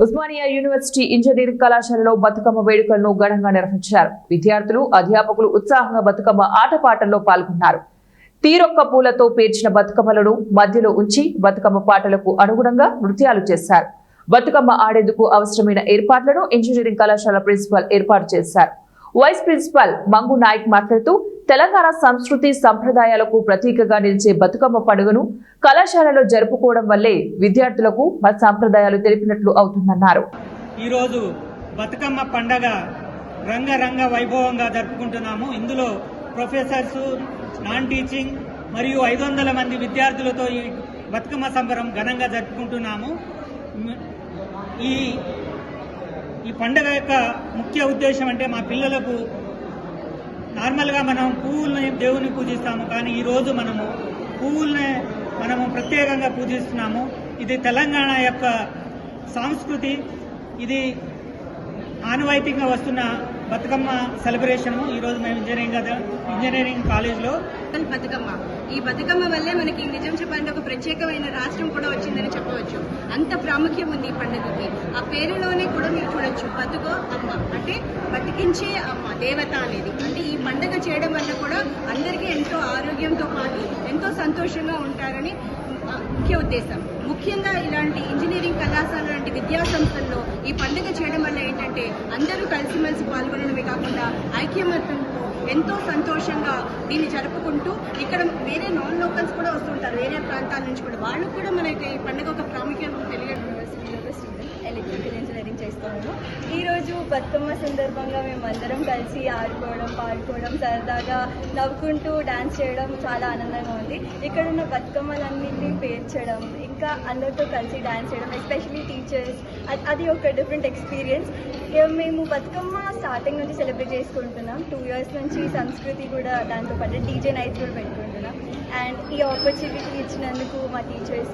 Osmania university engineering కళాశాలలో బతుకమ్మ వేడుకలను ఘనంగా నిర్వహించారు. విద్యార్థులు, అధ్యాపకులు ఉత్సాహంగా బతుకమ్మ ఆటపాటల్లో పాల్గొన్నారు. తీరొక్క పూలతో పేర్చిన బతుకమ్మలను మధ్యలో ఉంచి బతుకమ్మ పాటలకు అనుగుణంగా నృత్యాలు చేశారు. బతుకమ్మ ఆడేందుకు అవసరమైన ఏర్పాట్లను ఇంజనీరింగ్ కళాశాల ప్రిన్సిపల్ ఏర్పాటు చేశారు. వైస్ ప్రిన్సిపల్ మంగు నాయక్ మాట్లాడుతూ తెలంగాణ సంస్కృతి సంప్రదాయాలకు ప్రతీకగా నిలిచే బతుకమ్మ పండుగను కళాశాలలో జరుపుకోవడం వల్లే విద్యార్థులకు మన సంప్రదాయాలు తెలిపినట్లు అవుతుందన్నారు. ఈ రోజు బతుకమ్మ పండుగ రంగరంగ వైభవంగా జరుపుకుంటున్నాము. ఇందులో ప్రొఫెసర్స్, నాన్ టీచింగ్ మరియు 500 మంది విద్యార్థులతో ఈ బతుకమ్మ సంబరం ఘనంగా జరుపుకుంటున్నాము. ఈ పండుగ యొక్క ముఖ్య ఉద్దేశం అంటే మా పిల్లలకు నార్మల్గా మనం పువ్వుల్ని దేవుని పూజిస్తాము, కానీ ఈరోజు పువ్వుల్ని ప్రత్యేకంగా పూజిస్తున్నాము. ఇది తెలంగాణ యొక్క సంస్కృతి. ఇది ఆనవాయితీగా వస్తున్న బతుకమ్మ సెలబ్రేషన్. ఈరోజు మేము ఇంజనీరింగ్ కాలేజ్లో బతుకమ్మ, ఈ బతుకమ్మ వల్లే మనకి నిజం చెప్పాలంటే ఒక ప్రత్యేకమైన రాష్ట్రం కూడా వచ్చిందని చెప్పవచ్చు. అంత ప్రాముఖ్యం ఉంది ఈ పండుగకి. ఆ పేరులోనే కూడా మీరు చూడొచ్చు, బతుకో అమ్మ అంటే బతికించే అమ్మ, దేవత అనేది. అంటే ఈ పండుగ చేయడం వల్ల కూడా అందరికీ ఎంతో ఆరోగ్యంతో పాటు ఎంతో సంతోషంగా ఉంటారని ముఖ్య ఉద్దేశం. ముఖ్యంగా ఇలాంటి ఇంజనీరింగ్ కళాశాల లాంటి విద్యా సంస్థల్లో ఈ పండుగ చేయడం వల్ల ఏంటంటే అందరూ కలిసిమెలిసి పాల్గొనడమే కాకుండా ఐక్యమత్యంతో ఎంతో సంతోషంగా దీన్ని జరుపుకుంటూ ఇక్కడ వేరే నాన్ లోకల్స్ కూడా వస్తుంటారు, వేరే ప్రాంతాల నుంచి కూడా. వాళ్ళు కూడా మనకి ఈ పండుగ ఒక ప్రాముఖ్యత తెలియడం. ఎలక్ట్రికల్ ఇంజనీరింగ్ చేస్తున్నాము. ఈరోజు బతుకమ్మ సందర్భంగా మేము అందరం కలిసి ఆడుకోవడం, పాడుకోవడం, సరదాగా నవ్వుకుంటూ డాన్స్ చేయడం చాలా ఆనందంగా ఉంది. ఇక్కడ ఉన్న బతుకమ్మలన్నింటినీ పేర్చడం, ఇంకా అందరితో కలిసి డాన్స్ చేయడం, ఎస్పెషలీ టీచర్స్, అది ఒక డిఫరెంట్ ఎక్స్పీరియన్స్. మేము బతుకమ్మ స్టార్టింగ్ నుంచి సెలబ్రేట్ చేసుకుంటున్నాం. 2 years నుంచి సంస్కృతి కూడా దాంతో పాటు డీజే నైట్స్ కూడా పెట్టుకుంటున్నాం. అండ్ ఈ ఆపర్చునిటీ ఇచ్చినందుకు మా టీచర్స్